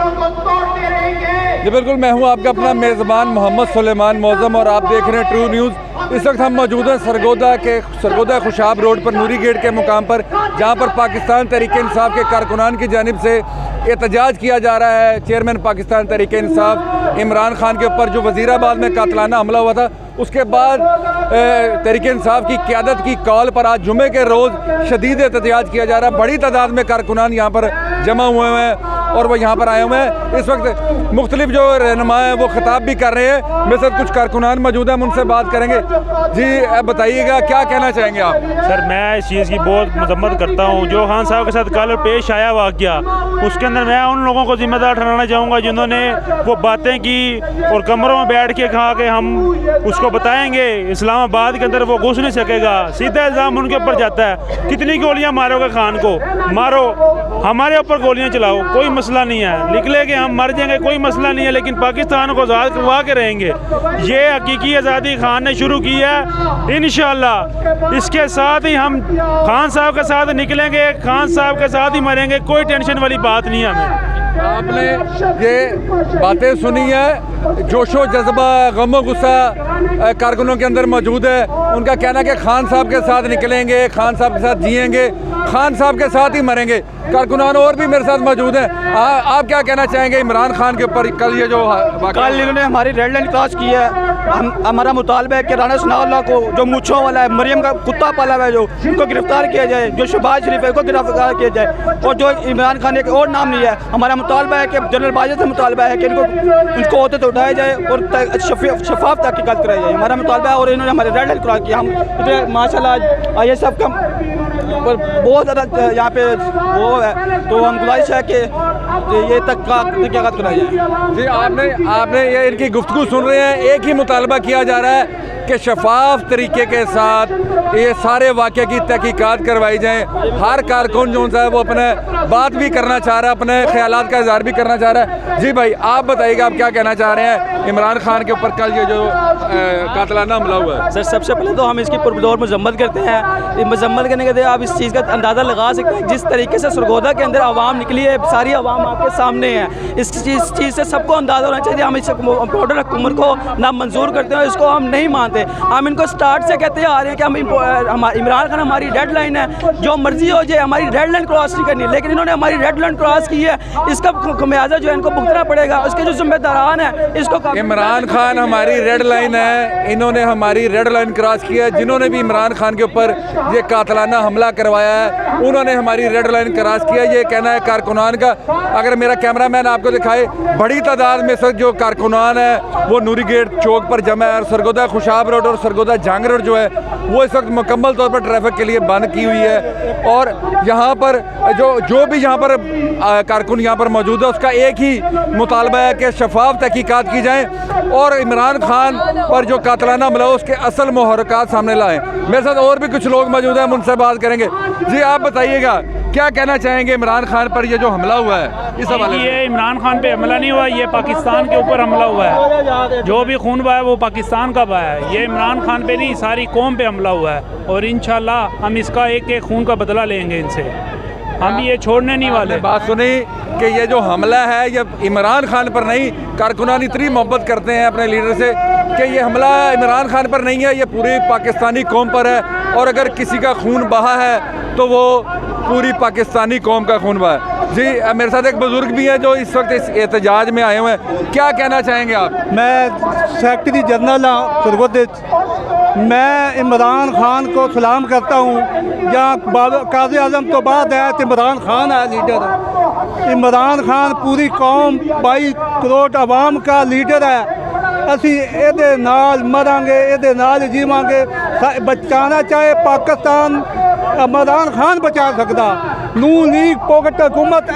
जी बिल्कुल, मैं हूं आपका अपना मेज़बान मोहम्मद सुलेमान मौज़म और आप देख रहे हैं ट्रू न्यूज़। इस वक्त हम मौजूद हैं सरगोदा खुशाब रोड पर नूरी गेट के मुकाम पर, जहां पर पाकिस्तान तहरीक इंसाफ के कारकुनान की जानिब से एहतजाज किया जा रहा है। चेयरमैन पाकिस्तान तहरीक इंसाफ इमरान खान के ऊपर जो वज़ीराबाद में कातलाना हमला हुआ था, उसके बाद तहरीक इंसाफ की क़यादत की कॉल पर आज जुमे के रोज़ शदीद एहतजाज किया जा रहा है। बड़ी तादाद में कारकुनान यहाँ पर जमा हुए हैं और वो यहाँ पर आए हुए हैं। इस वक्त मुख्तलिफ जो रहनुमा हैं वो खिताब भी कर रहे हैं। मेरे साथ कुछ कारकुनान मौजूद हैं, हम उनसे बात करेंगे। जी अब बताइएगा, क्या कहना चाहेंगे आप? सर, मैं इस चीज़ की बहुत मजम्मत करता हूँ जो खान साहब के साथ कल पेश आया वाक़या, उसके अंदर मैं उन लोगों को जिम्मेदार ठहराना चाहूँगा जिन्होंने वो बातें की और कमरों में बैठ के कहा कि हम उसको बताएंगे इस्लामाबाद के अंदर वो घुस नहीं सकेगा। सीधा इल्ज़ाम उनके ऊपर जाता है, कितनी गोलियाँ मारोगे खान को, मारो, हमारे ऊपर गोलियाँ चलाओ, कोई मसला नहीं है, निकले कि हम मर जाएंगे, कोई मसला नहीं है, लेकिन पाकिस्तान को आज़ाद करवा के रहेंगे। ये हकीकी आज़ादी खान ने शुरू की है। इंशाअल्लाह इसके साथ ही हम खान साहब के साथ निकलेंगे, खान साहब के साथ ही मरेंगे, कोई टेंशन वाली बात नहीं है हमें। आपने ये बातें सुनी है, जोशो जज्बा गम गुस्सा कारकुनों के अंदर मौजूद है। उनका कहना है कि खान साहब के साथ निकलेंगे, खान साहब के साथ जिएंगे, खान साहब के साथ ही मरेंगे। कारकुनान और भी मेरे साथ मौजूद हैं। आप क्या कहना चाहेंगे इमरान खान के ऊपर कल ये जो कल इन्होंने हमारी रेड लाइन क्रॉस की है? हमारा मुतालबा है कि राना सनाउल्लाह को, जो मूंछों वाला है, मरियम का कुत्ता पाला हुआ है, जो उनको गिरफ्तार किया जाए, जो शहबाज शरीफ है उसको गिरफ्तार किया जाए, और जो इमरान खान एक और नाम नहीं है। हमारा मुतालबा है कि जनरल बाजवा से मुतालबा है कि इनको होते तो उठाया जाए और शफाफ तहकीकात कराई जाए। हमारा मुतालबा है और इन्होंने हमारी रेड लाइन क्रॉस किया। हम माशाल्लाह ये सब कम बहुत ज़्यादा यहाँ पे वो है, तो हम गुजारिश है कि ये तहकीकात कराई जाए। जी आपने ये इनकी गुफ्तगू सुन रहे हैं। एक ही मुतालबा किया जा रहा है कि शफाफ तरीके के साथ ये सारे वाक़े की तहकीकात करवाई जाए। हर कारकुन जो है वो अपने बात भी करना चाह रहा है, अपने ख्यालात का इज़हार भी करना चाह रहा है। जी भाई, आप बताइएगा, आप क्या कहना चाह रहे हैं इमरान खान के ऊपर कल ये जो कातलाना हमला हुआ है? सर, सबसे पहले तो हम इसकी पुरजोर मजम्मत करते हैं। ये मजम्मत करने के लिए आप इस चीज़ का अंदाज़ा लगा सकते हैं, जिस तरीके से सरगोदा के अंदर आवाम निकली है, सारी आवाम आपके सामने है। इस चीज़ से सबको अंदाज़ा होना चाहिए। हम इस मॉडल हुकूमत को ना मंजूर करते हैं, इसको हम नहीं मानते। हम इनको स्टार्ट से कहते आ रहे हैं कि हम इमरान खान हमारी रेड लाइन है, जो मर्जी हो जाए, हमारी रेड लाइन क्रॉस नहीं करनी। लेकिन इन्होंने हमारी रेड लाइन क्रॉस की है, इसका खमियाजा जो है इनको भुगतना पड़ेगा। उसके जो जिम्मेदारान है इसको इमरान खान हमारी रेड लाइन है, इन्होंने हमारी रेड लाइन क्रॉस की है। जिन्होंने भी इमरान खान के ऊपर ये कातलाना हमला करवाया है, उन्होंने हमारी रेड लाइन क्रॉस किया, ये कहना है कारकुनान का। अगर मेरा कैमरामैन आपको दिखाए, बड़ी तादाद में सर जो कारकुनान है वो नूरी गेट चौक पर जमा है। सरगोदा खुशाब रोड और सरगोदा जहांगीर रोड जो है वो इस वक्त मुकम्मल तौर पर ट्रैफिक के लिए बंद की हुई है। और यहाँ पर जो भी यहाँ पर कारकुन यहाँ पर मौजूद है, उसका एक ही मुतालबा है कि शफाफ तहकीकात की जाए और इमरान खान पर जो कातलाना हमला हो उसके असल मुहर्रिकात सामने लाएं। मेरे साथ और भी कुछ लोग मौजूद हैं, हम उनसे बात करेंगे। जी आप बताइएगा, क्या कहना चाहेंगे इमरान खान पर ये जो हमला हुआ है इस हवाले से? ये इमरान खान पे हमला नहीं हुआ, ये पाकिस्तान के ऊपर हमला हुआ है। जो भी खून बहा है वो पाकिस्तान का बहा है, ये इमरान खान पे नहीं, सारी कौम पे हमला हुआ है। और इंशाल्लाह हम इसका एक एक खून का बदला लेंगे इनसे, हम ये छोड़ने नहीं वाले। बात सुनी कि ये जो हमला है ये इमरान खान पर नहीं, कारकुनान इतनी मोहब्बत करते हैं अपने लीडर से कि ये हमला इमरान खान पर नहीं है, ये पूरी पाकिस्तानी कौम पर है। और अगर किसी का खून बहा है तो वो पूरी पाकिस्तानी कौम का खून बहा है। जी मेरे साथ एक बुजुर्ग भी है जो इस वक्त इस एहतजाज में आए हुए हैं, क्या कहना चाहेंगे आप? मैं सेक्रेटरी जनरल हाँ सरगोदे। मैं इमरान खान को सलाम करता हूँ। जहाँ काज़ी आज़म तो बाद है तो इमरान खान है लीडर। इमरान खान पूरी कौम 22 करोड़ आवाम का लीडर है। असी ਇਹਦੇ ਨਾਲ मरांगे, ਇਹਦੇ ਨਾਲ जीवांगे। बचाना चाहे पाकिस्तान, इमरान खान बचा सकता, नून लीग पॉकेट हुकूमत।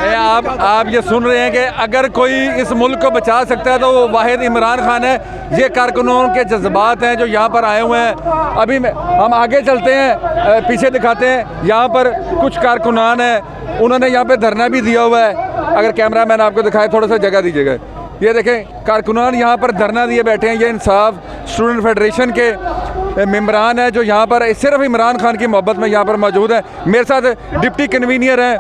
आप ये सुन रहे हैं कि अगर कोई इस मुल्क को बचा सकता है तो वो वाहिद इमरान खान है। ये कारकुनों के जज्बात हैं जो यहाँ पर आए हुए हैं। अभी हम आगे चलते हैं, पीछे दिखाते हैं। यहाँ पर कुछ कारकुनान हैं, उन्होंने यहाँ पे धरना भी दिया हुआ है। अगर कैमरामैन आपको दिखाए, थोड़ा सा जगह दीजिएगा। ये देखें, कारकुनान यहाँ पर धरना दिए बैठे हैं। ये इंसाफ स्टूडेंट फेडरेशन के मेम्बरान हैं जो यहाँ पर सिर्फ इमरान खान की मोहब्बत में यहाँ पर मौजूद हैं। मेरे साथ डिप्टी कन्वीनियर हैं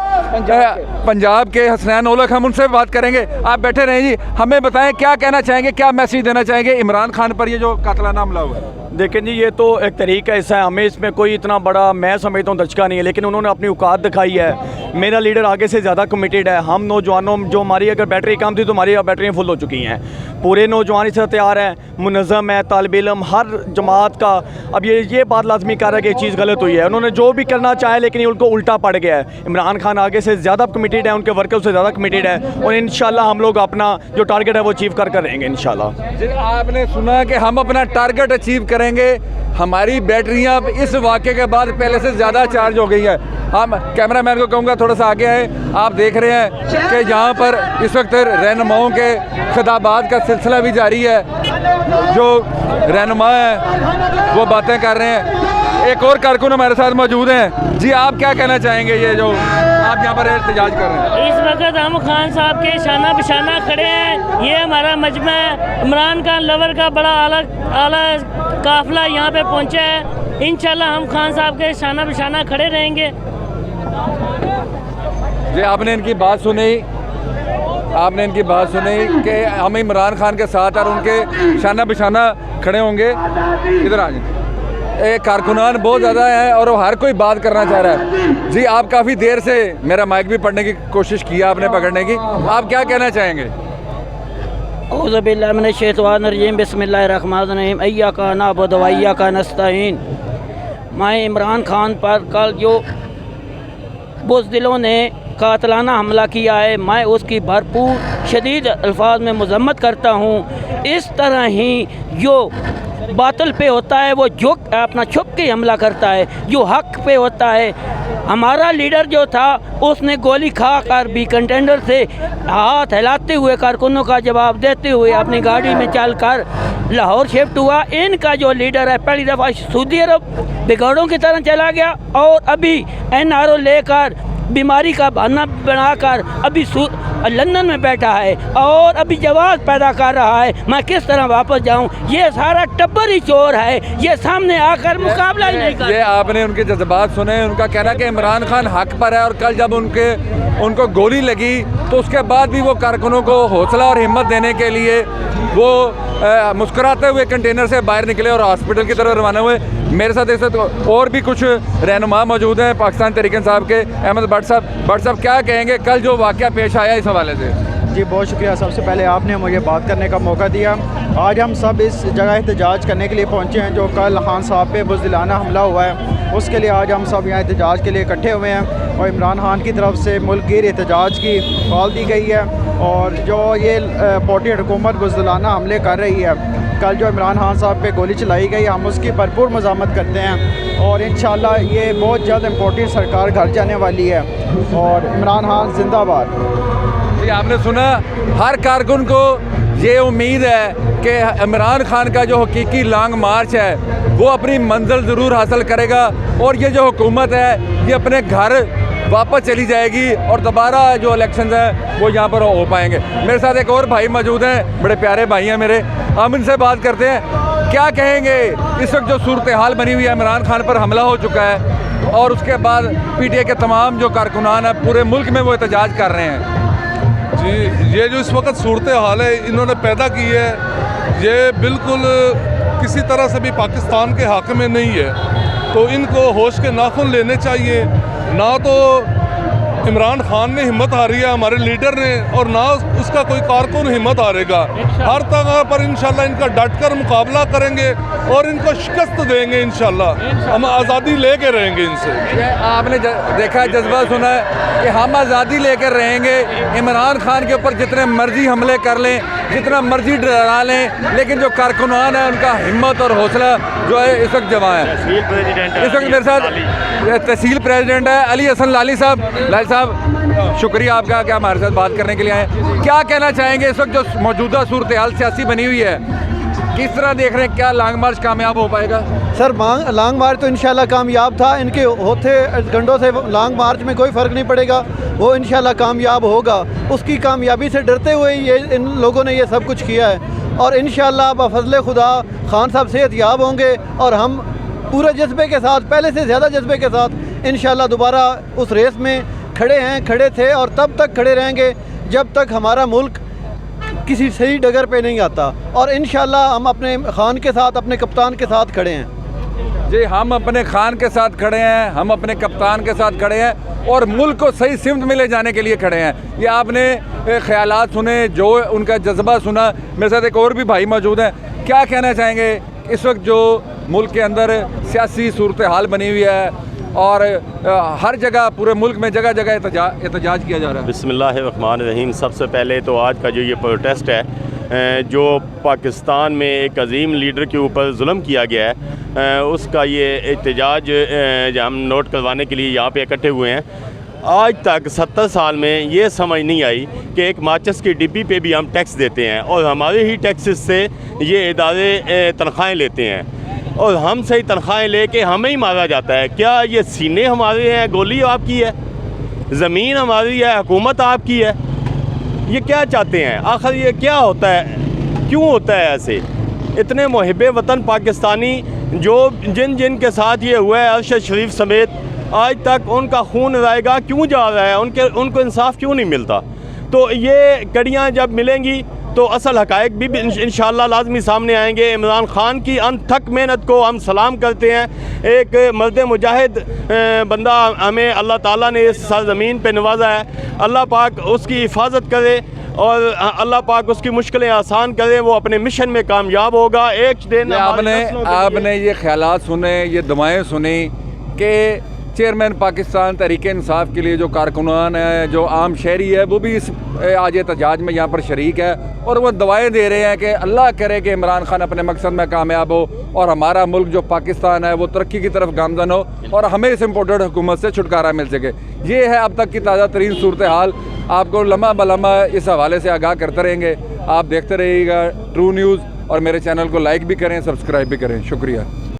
पंजाब के हसनैन ओलख, हम उनसे बात करेंगे। आप बैठे रहें जी, हमें बताएं क्या कहना चाहेंगे, क्या मैसेज देना चाहेंगे इमरान खान पर ये जो कातलाना हमला हुआ है? देखें जी, ये तो एक तरीका ऐसा है, हमें इसमें कोई इतना बड़ा मैं समझता हूँ दचका नहीं है, लेकिन उन्होंने अपनी औकात दिखाई है। मेरा लीडर आगे से ज़्यादा कमिटेड है। हम नौजवानों जो हमारी अगर बैटरी कम थी तो हमारी बैटरियाँ फुल हो चुकी हैं। पूरे नौजवान इससे तैयार हैं, मुनज़्ज़म है, तालिब इल्म हर जमात का। अब ये बात लाजमी कर रहा है कि ये चीज़ गलत हुई है। उन्होंने जो भी करना चाहे लेकिन ये उनको उल्टा पड़ गया है। इमरान खान आगे से ज़्यादा कमिटेड है, उनके वर्कर से ज़्यादा कमिटेड है, और इंशाल्लाह हम लोग अपना जो टारगेट है वो अचीव कर रहेंगे इंशाल्लाह। आपने सुना कि हम अपना टारगेट अचीव करेंगे। हमारी बैटरियां इस वाक़े के बाद पहले से ज़्यादा चार्ज हो गई हैं। हम कैमरामैन को कहूँगा थोड़ा सा आगे आए। आप देख रहे हैं कि यहाँ पर इस वक्त रहनुमाओं के खिताबात का सिलसिला भी जारी है। जो रहनुमा हैं वो बातें कर रहे हैं। एक और कारकुन हमारे साथ मौजूद हैं। जी, आप क्या कहना चाहेंगे ये जो आप यहाँ पर एहतजाज कर रहे हैं? इस वक्त हम खान साहब के शाना बिशाना खड़े हैं। ये हमारा मजमा है। इमरान खान लवर का बड़ा आला काफिला यहाँ पे पहुँचा है। इंशाल्लाह हम खान साहब के शाना बिशाना खड़े रहेंगे। जी, आपने इनकी बात सुनी, आपने इनकी बात सुनी कि हम इमरान खान के साथ और उनके शाना बिशाना खड़े होंगे। इधर आ जाए। कारकुनान बहुत ज़्यादा हैं और हर कोई बात करना चाह रहा है। जी, आप काफ़ी देर से मेरा माइक भी पढ़ने की कोशिश किया आपने पकड़ने की, आप क्या कहना चाहेंगे? औज़ु बिल्लाहि मिनश शैतानिर रजीम, बिस्मिल्लाहिर रहमानिर रहीम, इय्याका नअबुदु व इय्याका नस्तईन। मैं इमरान खान पर कल जो बुज़दिलों ने कातलाना हमला किया है, मैं उसकी भरपूर शदीद अल्फाज में मज़म्मत करता हूँ। इस तरह ही जो बातिल पे होता है वो अपना छुप के हमला करता है, जो हक पे होता है। हमारा लीडर जो था उसने गोली खा कर भी कंटेंडर से हाथ हिलाते हुए कारकुनों का जवाब देते हुए अपनी गाड़ी में चलकर लाहौर शिफ्ट हुआ। इनका जो लीडर है पहली दफ़ा सऊदी अरब बिगाड़ों की तरह चला गया और अभी NRO लेकर बीमारी का बहाना बनाकर अभी लंदन में बैठा है और अभी जवाब पैदा कर रहा है मैं किस तरह वापस जाऊं। ये सारा टब्बर ही चोर है, ये सामने आकर मुकाबला ही नहीं कर। ये आपने उनके जज्बात सुने। उनका कहना कि इमरान खान हक पर है और कल जब उनको गोली लगी तो उसके बाद भी वो कारकुनों को हौसला और हिम्मत देने के लिए वो मुस्कुराते हुए कंटेनर से बाहर निकले और हॉस्पिटल की तरफ रवाना हुए। मेरे साथ ऐसे तो और भी कुछ रहनुमा मौजूद हैं पाकिस्तान तहरीक साहब के। अहमद भट्ट साहब क्या कहेंगे कल जो वाक़या पेश आया इस हवाले से? जी, बहुत शुक्रिया। सबसे पहले आपने मुझे बात करने का मौका दिया। आज हम सब इस जगह एहतजाज करने के लिए पहुँचे हैं जो कल खान साहब पे बुज़दिलाना हमला हुआ है, उसके लिए आज हम सब यहाँ एहतजाज के लिए इकट्ठे हुए हैं। और इमरान खान की तरफ से मुल्क गिर एहतजाज की कॉल दी गई है और जो ये पोटी हुकूमत बुज़दिलाना हमले कर रही है, कल जो इमरान खान साहब पे गोली चलाई गई, हम उसकी भरपूर मज़ामत करते हैं और इंशाल्लाह ये बहुत जल्द इम्पोर्टेंट सरकार घर जाने वाली है और इमरान खान जिंदाबाद। जी, आपने सुना, हर कारकुन को ये उम्मीद है कि इमरान खान का जो हकीकी लॉन्ग मार्च है वो अपनी मंजिल ज़रूर हासिल करेगा और ये जो हुकूमत है ये अपने घर वापस चली जाएगी और दोबारा जो इलेक्शन हैं वो यहाँ पर हो पाएंगे। मेरे साथ एक और भाई मौजूद हैं, बड़े प्यारे भाई हैं मेरे, हम इनसे बात करते हैं। क्या कहेंगे इस वक्त जो सूरत हाल बनी हुई है, इमरान खान पर हमला हो चुका है और उसके बाद PTI के तमाम जो कारकुनान हैं पूरे मुल्क में वो एहतजाज कर रहे हैं? जी, ये जो इस वक्त सूरत हाल है इन्होंने पैदा की है, ये बिल्कुल किसी तरह से भी पाकिस्तान के हक़ में नहीं है। तो इनको होश के नाखून लेने चाहिए। ना तो इमरान खान ने हिम्मत हारी है हमारे लीडर ने और ना उसका कोई कारकुन हिम्मत हारेगा। हर तरह पर इंशाल्लाह इनका डटकर मुकाबला करेंगे और इनको शिकस्त देंगे। इंशाल्लाह हम आज़ादी लेके रहेंगे इनसे। आपने देखा है, जज्बा सुना है कि हम आज़ादी लेकर रहेंगे। इमरान खान के ऊपर जितने मर्जी हमले कर लें, जितना मर्जी डरा लें, लेकिन जो कारकुनान है उनका हिम्मत और हौसला जो है इस वक्त जमा है। इस वक्त मेरे साथ तहसील प्रेसिडेंट है अली हसन लाली साहब। शुक्रिया आपका कि हमारे साथ बात करने के लिए आए। क्या कहना चाहेंगे इस वक्त जो मौजूदा सूरत हाल सियासी बनी हुई है, किस तरह देख रहे हैं, क्या लॉन्ग मार्च कामयाब हो पाएगा? सर, लॉन्ग मार्च तो इंशाल्लाह कामयाब था। इनके होते घंटों से लॉन्ग मार्च में कोई फ़र्क नहीं पड़ेगा, वो इंशाल्लाह कामयाब होगा। उसकी कामयाबी से डरते हुए ये इन लोगों ने ये सब कुछ किया है और इंशाल्लाह बफज़ल खुदा खान साहब सेहतयाब होंगे और हम पूरे जज्बे के साथ, पहले से ज़्यादा जज्बे के साथ इंशाल्लाह दोबारा उस रेस में खड़े थे और तब तक खड़े रहेंगे जब तक हमारा मुल्क किसी सही डगर पे नहीं आता। और इंशाल्लाह हम अपने खान के साथ, अपने कप्तान के साथ खड़े हैं। जी, हम अपने खान के साथ खड़े हैं, हम अपने कप्तान के साथ खड़े हैं और मुल्क को सही सिमत में ले जाने के लिए खड़े हैं। ये आपने ख्यालात सुने, जो उनका जज्बा सुना। मेरे साथ एक और भी भाई मौजूद हैं, क्या कहना चाहेंगे इस वक्त जो मुल्क के अंदर सियासी सूरत हाल बनी हुई है और हर जगह पूरे मुल्क में जगह जगह एहतजाज किया जा रहा है? बिस्मिल्लाहिर्रहमानिर्रहीम। सबसे पहले तो आज का जो ये प्रोटेस्ट है, जो पाकिस्तान में एक अजीम लीडर के ऊपर जुल्म किया गया है, उसका ये एहतजाज हम नोट करवाने के लिए यहाँ पे इकट्ठे हुए हैं। आज तक 70 साल में ये समझ नहीं आई कि एक माचिस की डिब्बी पे भी हम टैक्स देते हैं और हमारे ही टैक्सेस से ये इदारे तनख्वाहें लेते हैं और हम सही तनख्वाहें लेके हमें ही मारा जाता है। क्या ये सीने हमारे हैं, गोली आपकी है, ज़मीन हमारी है, हुकूमत आपकी है? ये क्या चाहते हैं आखिर? ये क्या होता है, क्यों होता है ऐसे? इतने मुहिब्बे वतन पाकिस्तानी जो जिन के साथ ये हुआ है, अरशद शरीफ समेत, आज तक उनका खून रायगा क्यों जा रहा है? उनको इंसाफ क्यों नहीं मिलता? तो ये कड़ियाँ जब मिलेंगी तो असल हक़ाइक़ भी इंशाअल्लाह लाजमी सामने आएंगे। इमरान खान की अनथक मेहनत को हम सलाम करते हैं। एक मर्द मुजाहिद बंदा हमें अल्लाह ताला ने इस सरज़मीन पे नवाजा है। अल्लाह पाक उसकी हिफाजत करे और अल्लाह पाक उसकी मुश्किलें आसान करे, वो अपने मिशन में कामयाब होगा। एक दिन आपने ये ख्यालात सुने, ये दुआएं सुनी कि चेयरमैन पाकिस्तान तहरीक इंसाफ के लिए जो कारकुनान है, जो आम शहरी है, वो भी इस आज एहतजाज में यहाँ पर शरीक है और वो दवाएं दे रहे हैं कि अल्लाह करे कि इमरान खान अपने मकसद में कामयाब हो और हमारा मुल्क जो पाकिस्तान है वो तरक्की की तरफ गामजन हो और हमें इस इम्पोर्टेड हुकूमत से छुटकारा मिल सके। ये है अब तक की ताज़ा तरीन सूरत हाल। आपको लम्हा बलम्हा इस हवाले से आगाह करते रहेंगे। आप देखते रहिएगा ट्रू न्यूज़ और मेरे चैनल को लाइक भी करें, सब्सक्राइब भी करें। शुक्रिया।